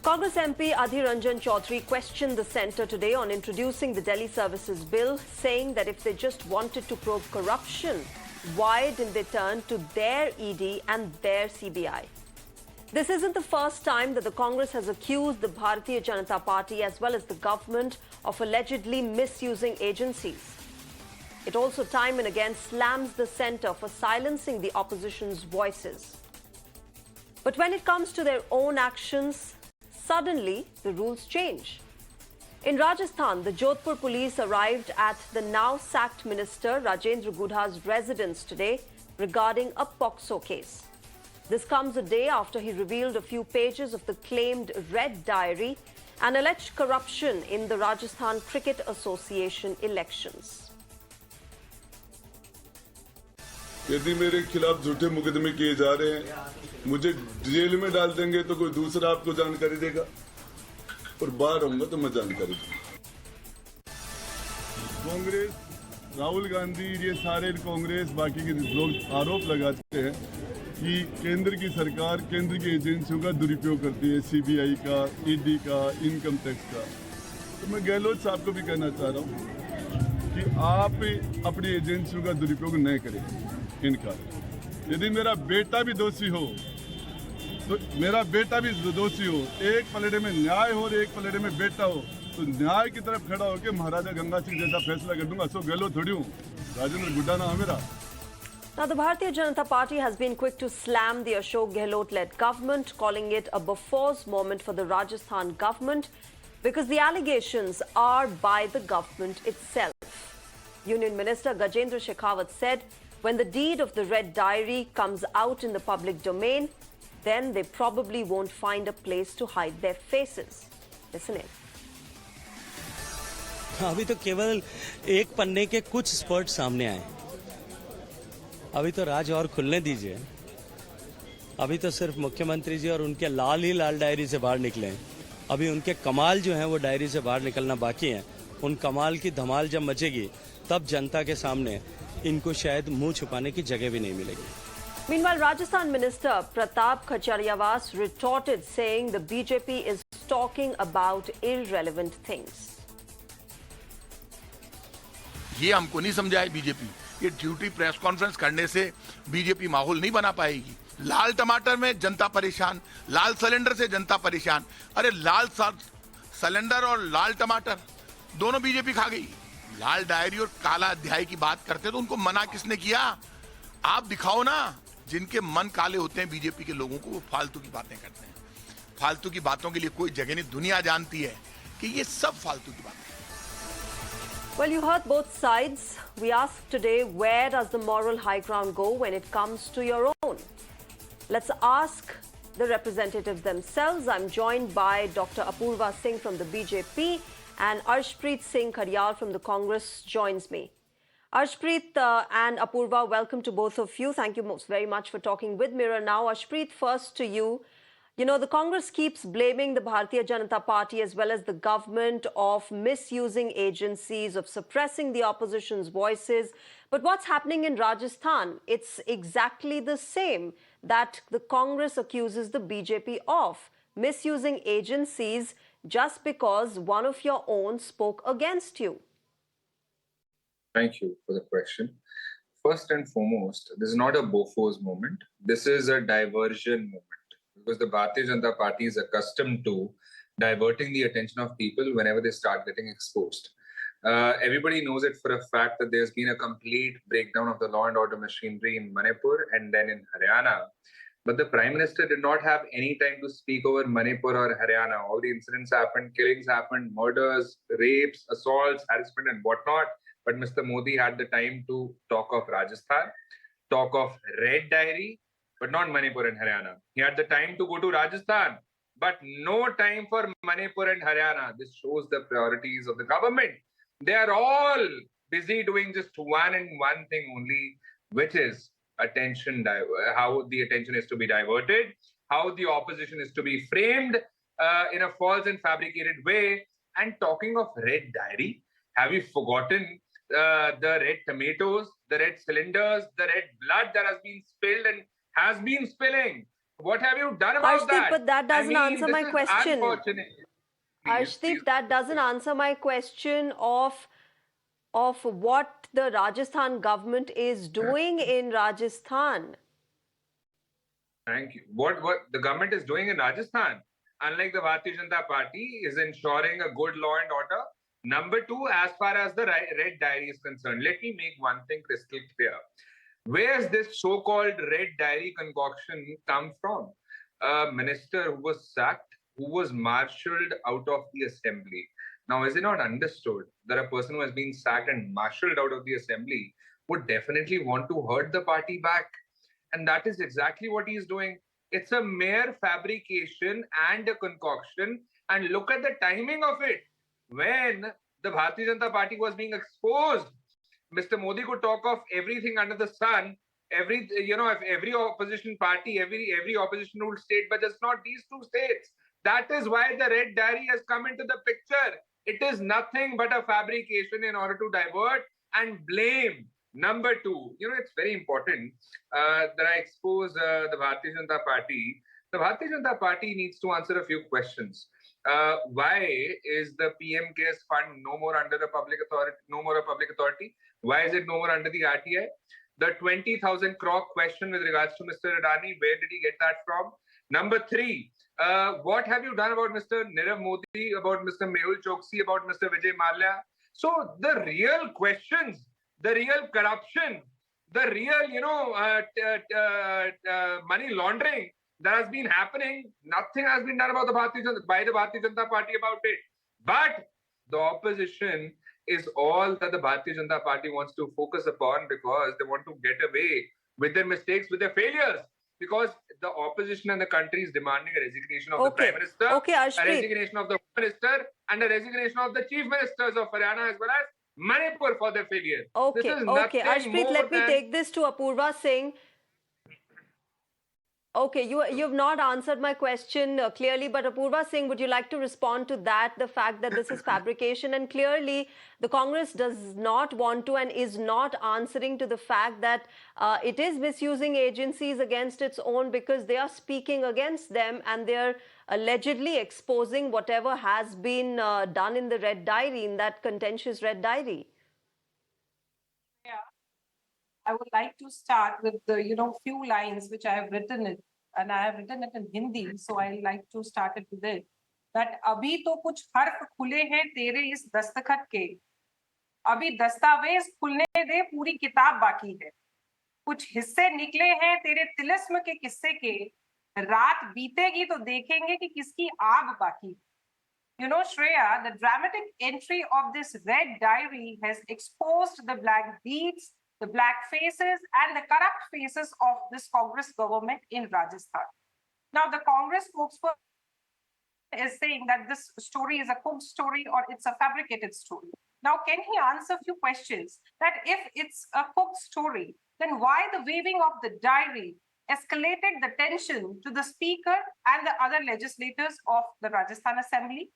Congress MP Adhir Ranjan Chaudhary questioned the centre today on introducing the Delhi Services Bill, saying that if they just wanted to probe corruption, why didn't they turn to their ED and their CBI? This isn't the first time that the Congress has accused the Bharatiya Janata Party as well as the government of allegedly misusing agencies. It also time and again slams the centre for silencing the opposition's voices. But when it comes to their own actions, suddenly the rules change. In Rajasthan, the Jodhpur police arrived at the now sacked minister Rajendra Gudha's residence today regarding a POCSO case. This comes a day after he revealed a few pages of the claimed red diary and alleged corruption in the Rajasthan Cricket Association elections. यदि मेरे खिलाफ झूठे मुकदमे किए जा रहे हैं, मुझे जेल में डाल देंगे तो कोई दूसरा आपको जानकारी देगा और बाहर होऊंगा तो मैं जानकारी दूंगा। कांग्रेस, राहुल गांधी, ये सारे कांग्रेस बाकी के लोग आरोप लगाते हैं कि केंद्र की सरकार केंद्र की एजेंसियों का दुरुपयोग करती है, सीबीआई का, ईडी का, इनकम टैक्स का। तो मैं गहलोत साहब को भी कहना चाह रहा हूँ कि आप अपनी एजेंसियों का दुरुपयोग न करें। इनका यदि मेरा बेटा भी दोषी हो तो मेरा बेटा भी दोषी हो, एक पलड़े में न्याय हो और एक पलड़े में बेटा हो, तो न्याय की तरफ खड़ा होकर महाराजा गंगा सिंह जैसा फैसला कर दूंगा। अशोक गहलोत थोड़ी हूँ, राजेंद्र गुड्डा नाम मेरा। Now, the Bharatiya Janata Party has been quick to slam the Ashok Gehlot-led government, calling it a befores moment for the Rajasthan government because the allegations are by the government itself. Union Minister Gajendra Shekhawat said, when the deed of the red diary comes out in the public domain, then they probably won't find a place to hide their faces. Listen in. अभी तो केवल एक पन्ने के कुछ spot सामने आए। अभी तो राज और खुलने दीजिए। अभी तो सिर्फ मुख्यमंत्री जी और उनके लाल ही लाल डायरी से बाहर निकले हैं। अभी उनके कमाल जो हैं वो डायरी से बाहर निकलना बाकी है। उन कमाल की धमाल जब मचेगी तब जनता के सामने इनको शायद मुंह छुपाने की जगह भी नहीं मिलेगी। Meanwhile, Rajasthan Minister Pratap Khachariyawaz retorted, saying the BJP is talking about irrelevant things. ये हमको नहीं समझाए बीजेपी। ये ड्यूटी प्रेस कॉन्फ्रेंस करने से बीजेपी माहौल नहीं बना पाएगी। लाल टमाटर में जनता परेशान, लाल सिलेंडर से जनता परेशान। अरे लाल सिलेंडर और लाल टमाटर दोनों बीजेपी खा गई। लाल डायरी और काला अध्याय की बात करते तो उनको मना किसने किया? आप दिखाओ ना। जिनके मन काले होते हैं बीजेपी के लोगों को, वो फालतू की बातें करते हैं। फालतू की बातों के लिए कोई जगह नहीं। दुनिया जानती है कि ये सब फालतू की बातें। Well, you heard both sides. We asked today, where does the moral high ground go when it comes to your own? Let's ask the representatives themselves. I'm joined by Dr. Apurva Singh from the BJP and Arshpreet Singh Khadial from the Congress joins me. Arshpreet and Apurva, welcome to both of you. Thank you very much for talking with Mirror Now. Arshpreet, first to you. You know, the Congress keeps blaming the Bharatiya Janata Party as well as the government of misusing agencies, of suppressing the opposition's voices. But what's happening in Rajasthan? It's exactly the same that the Congress accuses the BJP of, misusing agencies just because one of your own spoke against you. Thank you for the question. First and foremost, this is not a Bofors moment. This is a diversion moment. Because the Bharatiya Janata Party is accustomed to diverting the attention of people whenever they start getting exposed. Everybody knows it for a fact that there's been a complete breakdown of the law and order machinery in Manipur and then in Haryana. But the Prime Minister did not have any time to speak over Manipur or Haryana. All the incidents happened, killings happened, murders, rapes, assaults, harassment and whatnot. But Mr. Modi had the time to talk of Rajasthan, talk of Red Diary, but not Manipur and Haryana. He had the time to go to Rajasthan, but no time for Manipur and Haryana. This shows the priorities of the government. They are all busy doing just one thing only, which is attention, how the attention is to be diverted, how the opposition is to be framed in a false and fabricated way. And talking of red diary, have you forgotten the red tomatoes, the red cylinders, the red blood that has been spilled and has been spilling? What have you done about Arshdeep, that? but that doesn't answer my question. Unfortunate. Arshdeep, that doesn't answer my question of what the Rajasthan government is doing in Rajasthan. Thank you. What the government is doing in Rajasthan, unlike the Bharatiya Janata Party, is ensuring a good law and order. Number two, as far as the red diary is concerned, let me make one thing crystal clear. Where's this so-called red diary concoction come from? A minister who was sacked, who was marshalled out of the assembly. Now, is it not understood that a person who has been sacked and marshalled out of the assembly would definitely want to hurt the party back? And that is exactly what he is doing. It's a mere fabrication and a concoction. And look at the timing of it. When the Bharatiya Janata Party was being exposed, Mr. Modi could talk of everything under the sun, if every opposition party, every opposition ruled state, but just not these two states. That is why the red diary has come into the picture. It is nothing but a fabrication in order to divert and blame. Number two, it's very important that I expose the Bharatiya Janata Party. The Bharatiya Janata Party needs to answer a few questions. Why is the PM CARES fund no more under the public authority? No more a public authority. Why is it no more under the RTI? The 20,000 crore question with regards to Mr. Adani, where did he get that from? Number three, what have you done about Mr. Nirav Modi, about Mr. Mehul Choksi, about Mr. Vijay Mallya? So the real questions, the real corruption, the real, money laundering that has been happening, nothing has been done about by the Bharatiya Janata Party about it. But the opposition is all that the Bharatiya Janata Party wants to focus upon, because they want to get away with their mistakes, with their failures. Because the opposition and the country is demanding a resignation of the Prime Minister, a resignation of the Home Minister, and a resignation of the Chief Ministers of Haryana as well as Manipur for their failure. Okay, Arshpreet, let me take this to Apurva Singh. Okay, you've not answered my question clearly, but Apurva Singh, would you like to respond to that, the fact that this is fabrication? And clearly, the Congress does not want to and is not answering to the fact that it is misusing agencies against its own, because they are speaking against them and they're allegedly exposing whatever has been done in the red diary, in that contentious red diary. Yeah. I would like to start with the, few lines which I have written it, and I have written it in Hindi, so I like to start it with it. That अभी तो कुछ हर्फ खुले हैं तेरे इस दस्तखत के, अभी दस्तावेज खुलने दे पूरी किताब बाकी है, कुछ हिस्से निकले हैं तेरे तिलिस्म के किस्से के, रात बीतेगी तो देखेंगे कि किसकी आग बाकी. Shreya, the dramatic entry of this red diary has exposed the black deeds, the black faces and the corrupt faces of this Congress government in Rajasthan. Now, the Congress spokesperson is saying that this story is a cooked story or it's a fabricated story. Now, can he answer a few questions? That if it's a cooked story, then why the waving of the diary escalated the tension to the speaker and the other legislators of the Rajasthan Assembly?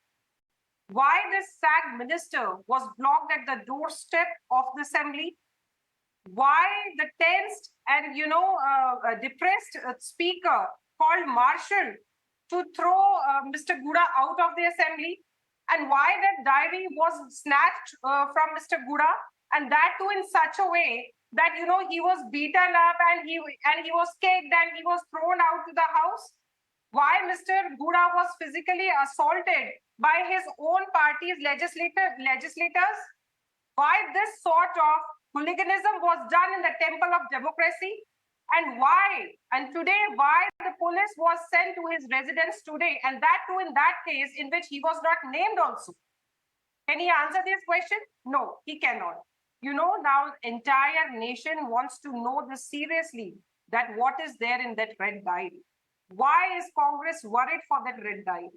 Why this sacked minister was blocked at the doorstep of the assembly? Why the tensed and depressed speaker called Marshall to throw Mr. Gudha out of the assembly, and why that diary was snatched from Mr. Gudha, and that too in such a way that he was beaten up and he was kicked and he was thrown out to the house. Why Mr. Gudha was physically assaulted by his own party's legislators? Why this sort of hooliganism was done in the temple of democracy, and today why the police was sent to his residence today, and that too in that case in which he was not named also. Can he answer this question? No, he cannot. Now entire nation wants to know this seriously, that what is there in that red diary. Why is Congress worried for that red diary?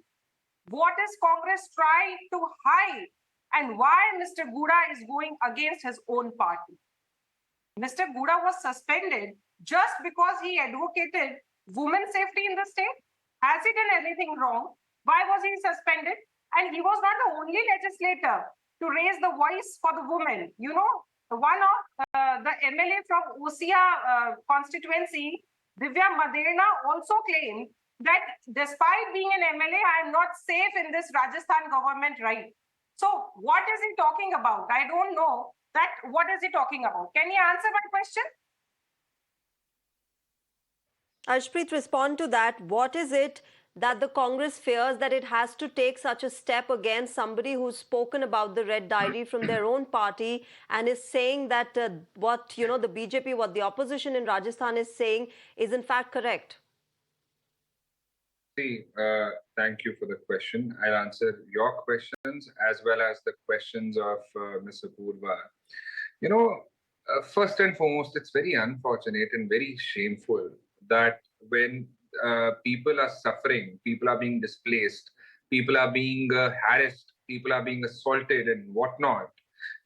What is Congress trying to hide? And why Mr. Gudha is going against his own party? Mr. Gudha was suspended just because he advocated women's safety in the state. Has he done anything wrong? Why was he suspended? And he was not the only legislator to raise the voice for the women. One of the MLA from Osia constituency Divya Maderna also claimed that despite being an MLA, I am not safe in this Rajasthan government, right? So what is he talking about? I don't know that. What is he talking about? Can you answer my question? Arshpreet, respond to that. What is it that the Congress fears that it has to take such a step against somebody who's spoken about the red diary from their own party and is saying that what, the BJP, what the opposition in Rajasthan is saying is in fact correct? See, thank you for the question. I'll answer your questions as well as the questions of Ms. Apurva. First and foremost, it's very unfortunate and very shameful that when people are suffering, people are being displaced, people are being harassed, people are being assaulted and whatnot,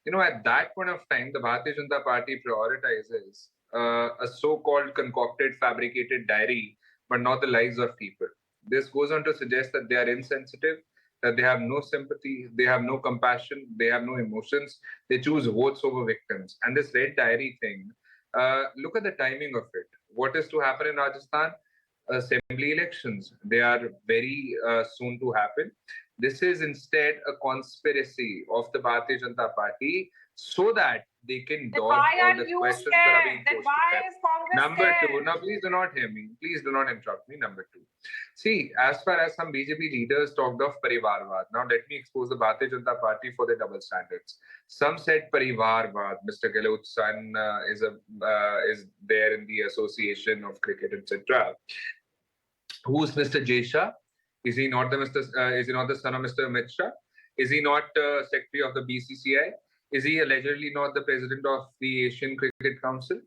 at that point of time, the Bharatiya Janata Party prioritizes a so-called concocted, fabricated diary, but not the lives of people. This goes on to suggest that they are insensitive, that they have no sympathy, they have no compassion, they have no emotions. They choose votes over victims. And this red diary thing, look at the timing of it. What is to happen in Rajasthan? Assembly elections. They are very soon to happen. This is instead a conspiracy of the Bharatiya Janata Party so that they can dodge all the questions that are being posed to them. Number two, now please do not hear me. Please do not interrupt me. Number two. See, as far as some BJP leaders talked of Parivarvad, now let me expose the Bharatiya Janata Party for their double standards. Some said Parivarvad. Mr. Gehlot's son is there in the Association of Cricket, etc. Who's Mr. Jesha? Is he not the son of Mr. Amit Shah? Is he not secretary of the BCCI? Is he allegedly not the president of the Asian Cricket Council?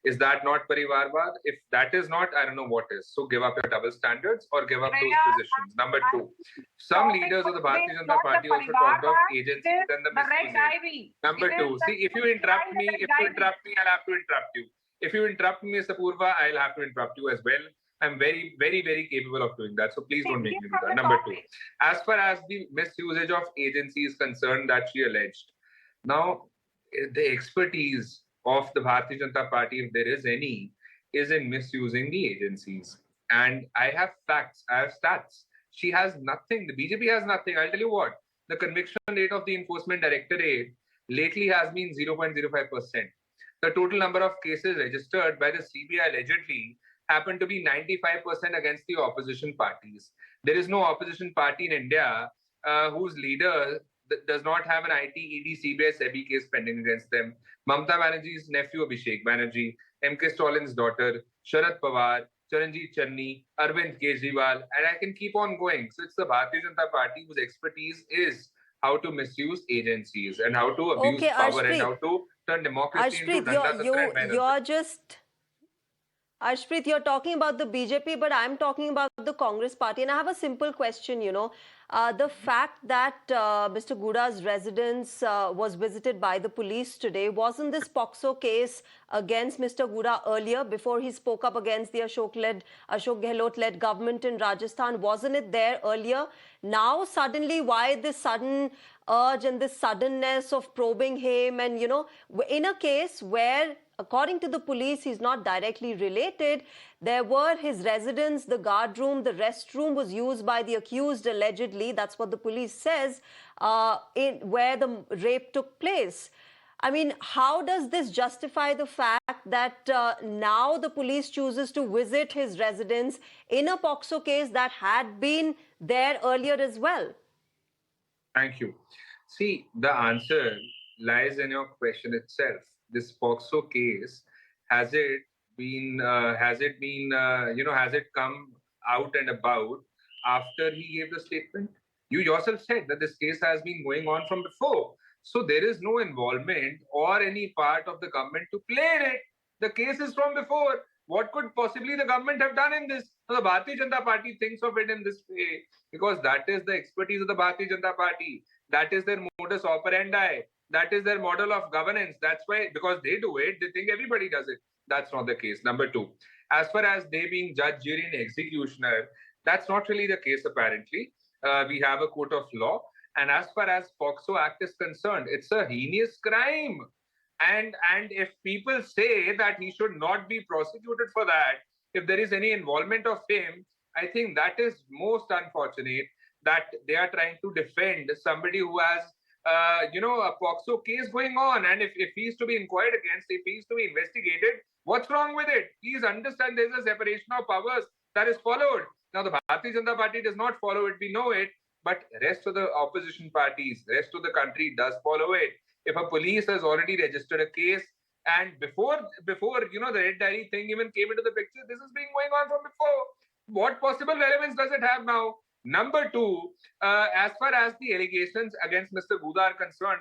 Is that not Parivarvad? If that is not, I don't know what is. So give up your double standards or give up those positions. Number two, some leaders of the Bharatiya Janata Party also talked of agencies and the misusing. Number two, see, if you interrupt me, I'll have to interrupt you. If you interrupt me, Mr. Purva, I'll have to interrupt you as well. I'm very, very, very capable of doing that. So please don't make me do that. Number two, as far as the misusage of agency is concerned that she alleged, now the expertise of the Bharatiya Janata Party, if there is any, is in misusing the agencies. And I have facts, I have stats. She has nothing. The BJP has nothing. I'll tell you what, the conviction rate of the Enforcement Directorate lately has been 0.05%. The total number of cases registered by the CBI allegedly happened to be 95% against the opposition parties. There is no opposition party in India whose leader does not have an IT, ED, CBI, SEBI case pending against them. Mamata Banerjee's nephew Abhishek Banerjee, M.K. Stalin's daughter, Sharad Pawar, Charanjit Channi, Arvind Kejriwal, and I can keep on going. So it's the Bharatiya Janata Party whose expertise is how to misuse agencies and how to abuse power and how to turn democracy into Arshpreet, you're talking about the BJP, but I'm talking about the Congress party. And I have a simple question, the fact that Mr. Gudha's residence was visited by the police today, wasn't this POXO case against Mr. Gudha earlier, before he spoke up against the Ashok Gehlot-led government in Rajasthan? Wasn't it there earlier? Now, suddenly, why this sudden urge and this suddenness of probing him? And, in a case where, according to the police, he's not directly related, there were his residence, the guard room, the restroom was used by the accused, allegedly. That's what the police says, where the rape took place. I mean, how does this justify the fact that now the police chooses to visit his residence in a POXO case that had been there earlier as well? Thank you. See, the answer lies in your question itself. This POXO case, has it come out and about after he gave the statement? You yourself said that this case has been going on from before. So there is no involvement or any part of the government to play in it. The case is from before. What could possibly the government have done in this? So the Bharatiya Janata Party thinks of it in this way because that is the expertise of the Bharatiya Janata Party. That is their modus operandi. That is their model of governance. That's why, because they do it, they think everybody does it. That's not the case. Number two, as far as they being judge, jury, and executioner, that's not really the case apparently. We have a court of law. And as far as POXO Act is concerned, it's a heinous crime. And if people say that he should not be prosecuted for that, if there is any involvement of him, I think that is most unfortunate, that they are trying to defend somebody who has, a POXO case going on. And if he is to be inquired against, if he is to be investigated, what's wrong with it? Please understand there's a separation of powers that is followed. Now, the Bharatiya Janata Party does not follow it, we know it, but rest of the opposition parties, rest of the country does follow it. If a police has already registered a case, and before the Red Diary thing even came into the picture, this has been going on from before. What possible relevance does it have now? Number two, as far as the allegations against Mr. Gudha are concerned,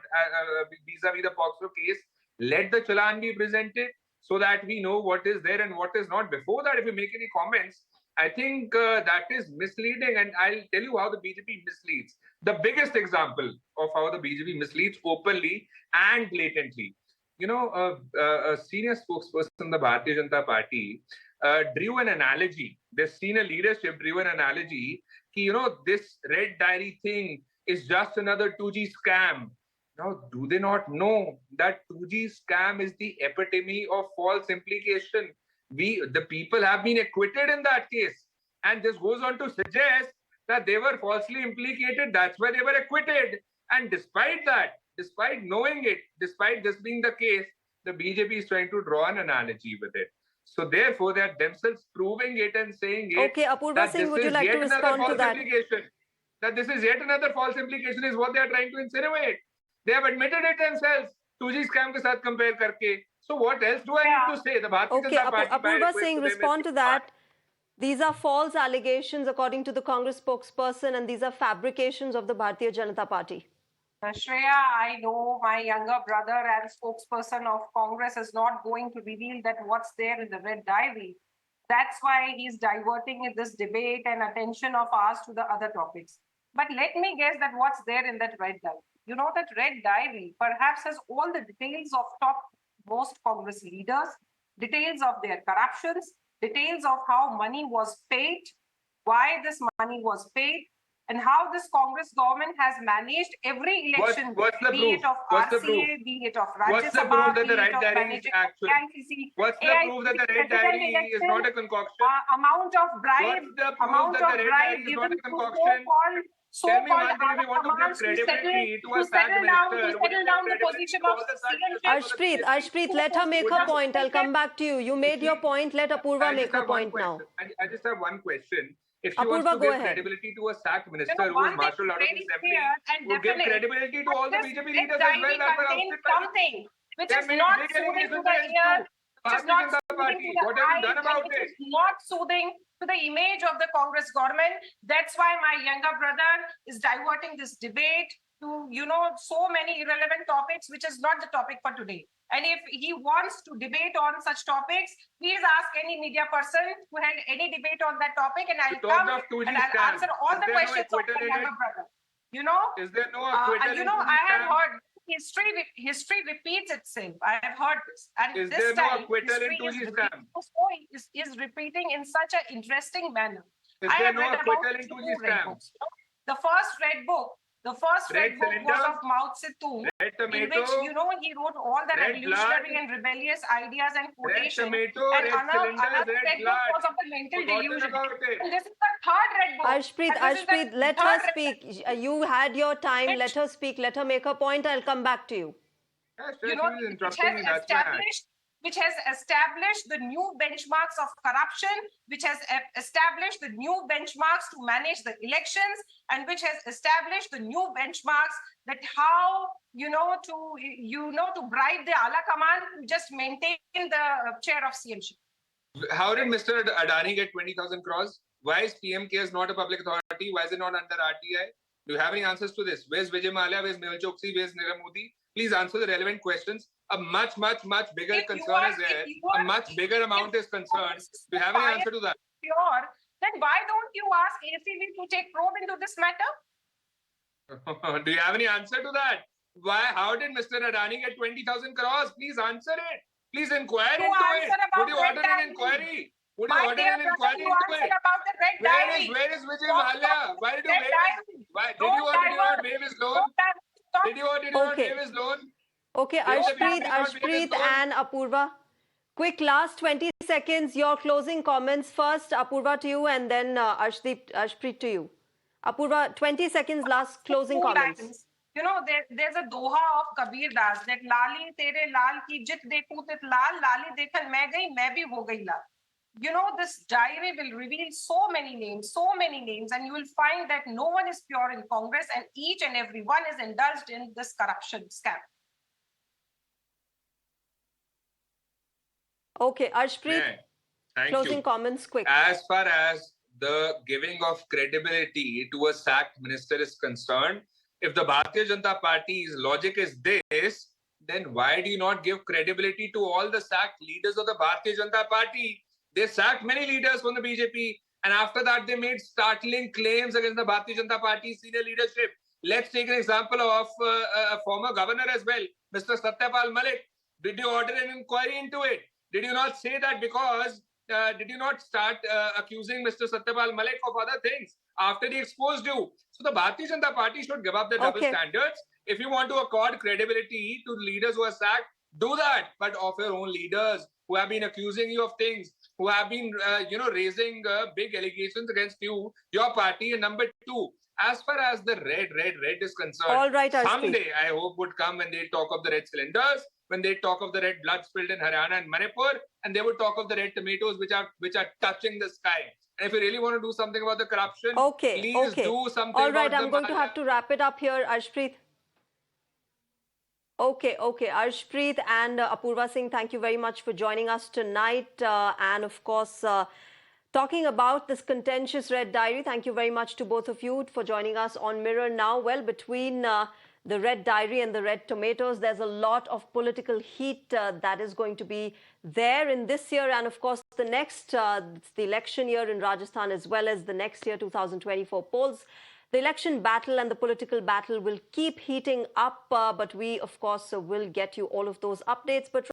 vis-a-vis the POXO case, let the challan be presented so that we know what is there and what is not. Before that, if you make any comments, I think that is misleading, and I'll tell you how the BJP misleads. The biggest example of how the BJP misleads openly and blatantly. A senior spokesperson in the Bharatiya Janata Party drew an analogy. The senior leadership drew an analogy that, this Red Diary thing is just another 2G scam. Now, do they not know that 2G scam is the epitome of false implication? The people have been acquitted in that case. And this goes on to suggest that they were falsely implicated. That's why they were acquitted. And despite that, despite knowing it, despite this being the case, the BJP is trying to draw an analogy with it. So therefore, they are themselves proving it and saying it. Okay, Apurva Singh, would you like to respond to that? That this is yet another false implication is what they are trying to insinuate. They have admitted it themselves. 2G scam ke saath compare karke. So what else do I need to say? The Bharatiya Janata Party, Apurva Singh, respond to that. These are false allegations according to the Congress spokesperson, and these are fabrications of the Bharatiya Janata Party. Shreya, I know my younger brother and spokesperson of Congress is not going to reveal that what's there in the Red Diary. That's why he's diverting this debate and attention of ours to the other topics. But let me guess that what's there in that Red Diary. You know, that Red Diary perhaps has all the details of top most Congress leaders, details of their corruptions, details of how money was paid, why this money was paid, and how this Congress government has managed every election, be it of RCA, be it of Rajya Sabha, be it of managing AICC. What's the proof that the Red Diary is not a concoction? Amount of bribe given to so-called commands to settle down the position of CM. Arshpreet, let her make her point. I'll come back to you. You made your point. Let Apurva make her point now. I just have one question. If she wants to give credibility to a sacked minister who was marshalled out of the assembly, would give credibility to all the BJP leaders as well. Something which is not soothing to the ear, which is not soothing to the eyes, which is not soothing to the image of the Congress government. That's why my younger brother is diverting this debate to, so many irrelevant topics, which is not the topic for today. And if he wants to debate on such topics, please ask any media person who had any debate on that topic, and I'll come and I'll answer all the questions of my younger brother. Is there no acquittal I have heard history repeats itself. I have heard this. And is this there time, no acquittal in 2G scam? Is repeating in such an interesting manner. Is there no acquittal in 2G scam? The first red book was of Mao Zedong, in which, he wrote all the revolutionary and rebellious ideas and quotations. And another red book was of the mental delusion. And this is the third red book. Arshpreet, let her speak. You had your time. Let her speak. Let her make her point. I'll come back to you. Which has established the new benchmarks of corruption, which has established the new benchmarks to manage the elections, and which has established the new benchmarks that how, to bribe the Ala Kaman to just maintain the chair of CMC. How did Mr. Adani get 20,000 crores? Why is PMK not a public authority? Why is it not under RTI? Do you have any answers to this? Where's Vijay Mallya? Where's Mehul Choksi? Where's Nirav Modi? Please answer the relevant questions. A much bigger concern is there. A much bigger amount is concerned. Do you have any answer to that? Sure. Then why don't you ask ACB to take probe into this matter? Do you have any answer to that? How did Mr. Adani get 20,000 crores? Please answer it. Please inquire into it. Would you order an inquiry? Would you order an inquiry into it? Where is Vijay Mallya? Why did you waive his? Did you or not waive his loan? Did you or not waive his loan? Okay, Arshpreet and Apurva. Quick last 20 seconds. seconds, your closing comments. First, Apurva to you, and then Arshpreet to you. Apurva, 20 seconds, last closing Two comments. lines. You know, there's a doha of Kabir Das that Lali tere lal ki jit dekhu tit lal, lali dekhan main bhi ho gayi lal. You know, this diary will reveal so many names, and you will find that no one is pure in Congress and each and every one is indulged in this corruption scam. Okay, Arshpreet, Thank closing you. comments, quick. As far as the giving of credibility to a sacked minister is concerned, if the Bharatiya Janata Party's logic is this, then why do you not give credibility to all the sacked leaders of the Bharatiya Janata Party? They sacked many leaders from the BJP, and after that they made startling claims against the Bharatiya Janata Party senior leadership. Let's take an example of a former governor as well, Mr. Satyapal Malik. Did you order an inquiry into it? Did you not say that because, did you not start accusing Mr. Satyapal Malik of other things after he exposed you? So the Bharatiya Janata Party should give up the double standards. If you want to accord credibility to leaders who are sacked, do that, but of your own leaders who have been accusing you of things, who have been, raising big allegations against you, your party. And number two, as far as the red is concerned, All right, someday I hope would come when they talk of the red cylinders, when they talk of the red blood spilled in Haryana and Manipur, and they would talk of the red tomatoes which are touching the sky. And if you really want to do something about the corruption, please do something. All right, about I'm going to have to wrap it up here, Arshpreet. Okay. Arshpreet and Apurva Singh, thank you very much for joining us tonight. And of course, talking about this contentious red diary, thank you very much to both of you for joining us on Mirror Now. Well, between the red diary and the red tomatoes, there's a lot of political heat that is going to be there in this year. And of course, the next, it's the election year in Rajasthan, as well as the next year, 2024 polls. The election battle and the political battle will keep heating up, but we, of course, will get you all of those updates. But